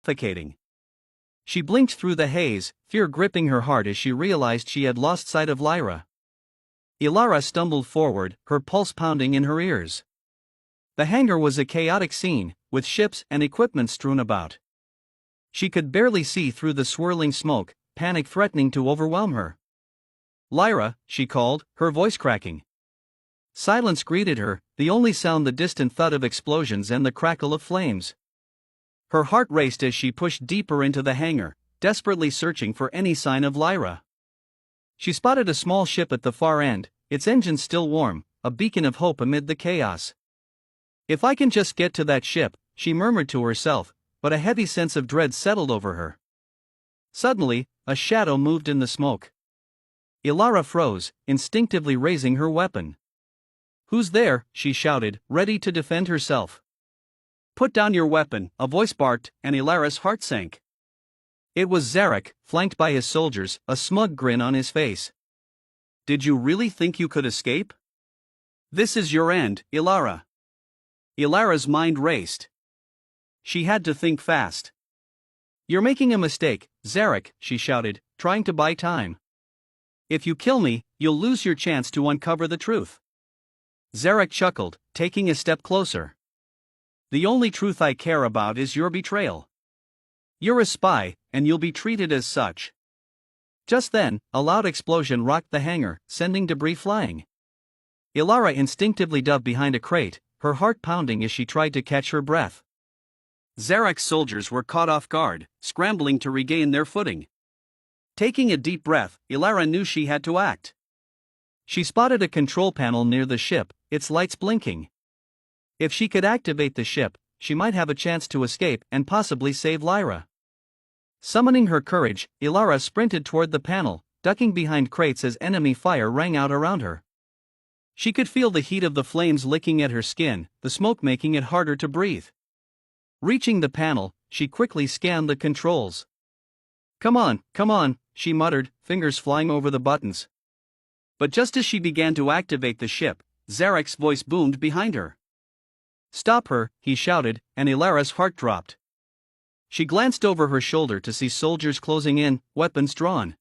suffocating. She blinked through the haze, fear gripping her heart as she realized she had lost sight of Lyra. Ilara stumbled forward, her pulse pounding in her ears. The hangar was a chaotic scene, with ships and equipment strewn about. She could barely see through the swirling smoke, panic threatening to overwhelm her. "Lyra," she called, her voice cracking. Silence greeted her, the only sound the distant thud of explosions and the crackle of flames. Her heart raced as she pushed deeper into the hangar, desperately searching for any sign of Lyra. She spotted a small ship at the far end, its engines still warm, a beacon of hope amid the chaos. "If I can just get to that ship," she murmured to herself, but a heavy sense of dread settled over her. Suddenly, a shadow moved in the smoke. Ilara froze, instinctively raising her weapon. "Who's there?" she shouted, ready to defend herself. "Put down your weapon," a voice barked, and Ilara's heart sank. It was Zarek, flanked by his soldiers, a smug grin on his face. "Did you really think you could escape? This is your end, Ilara." Ilara's mind raced. She had to think fast. "You're making a mistake, Zarek," she shouted, trying to buy time. "If you kill me, you'll lose your chance to uncover the truth." Zarek chuckled, taking a step closer. "The only truth I care about is your betrayal. You're a spy, and you'll be treated as such." Just then, a loud explosion rocked the hangar, sending debris flying. Ilara instinctively ducked behind a crate, her heart pounding as she tried to catch her breath. Zarek's soldiers were caught off guard, scrambling to regain their footing. Taking a deep breath, Ilara knew she had to act. She spotted a control panel near the ship, its lights blinking. If she could activate the ship, she might have a chance to escape and possibly save Lyra. Summoning her courage, Ilara sprinted toward the panel, ducking behind crates as enemy fire rang out around her. She could feel the heat of the flames licking at her skin, the smoke making it harder to breathe. Reaching the panel, she quickly scanned the controls. Come on," she muttered, fingers flying over the buttons. But just as she began to activate the ship, Zarek's voice boomed behind her. "Stop her," he shouted, and Ilara's heart dropped. She glanced over her shoulder to see soldiers closing in, weapons drawn.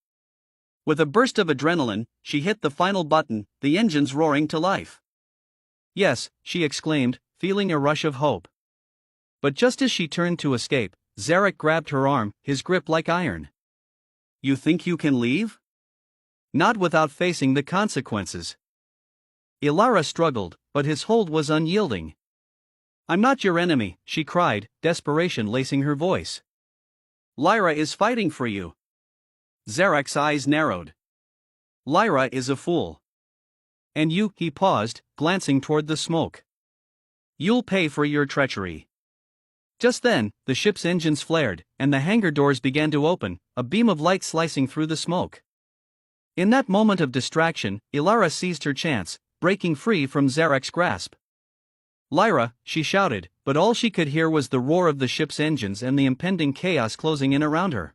With a burst of adrenaline, she hit the final button, the engines roaring to life. "Yes," she exclaimed, feeling a rush of hope. But just as she turned to escape, Zarek grabbed her arm, his grip like iron. "You think you can leave? Not without facing the consequences." Ilara struggled, but his hold was unyielding. "I'm not your enemy," she cried, desperation lacing her voice. "Lyra is fighting for you." Zarek's eyes narrowed. "Lyra is a fool. And you," he paused, glancing toward the smoke. "You'll pay for your treachery." Just then, the ship's engines flared, and the hangar doors began to open, a beam of light slicing through the smoke. In that moment of distraction, Ilara seized her chance, breaking free from Zarek's grasp. "Lyra," she shouted, but all she could hear was the roar of the ship's engines and the impending chaos closing in around her.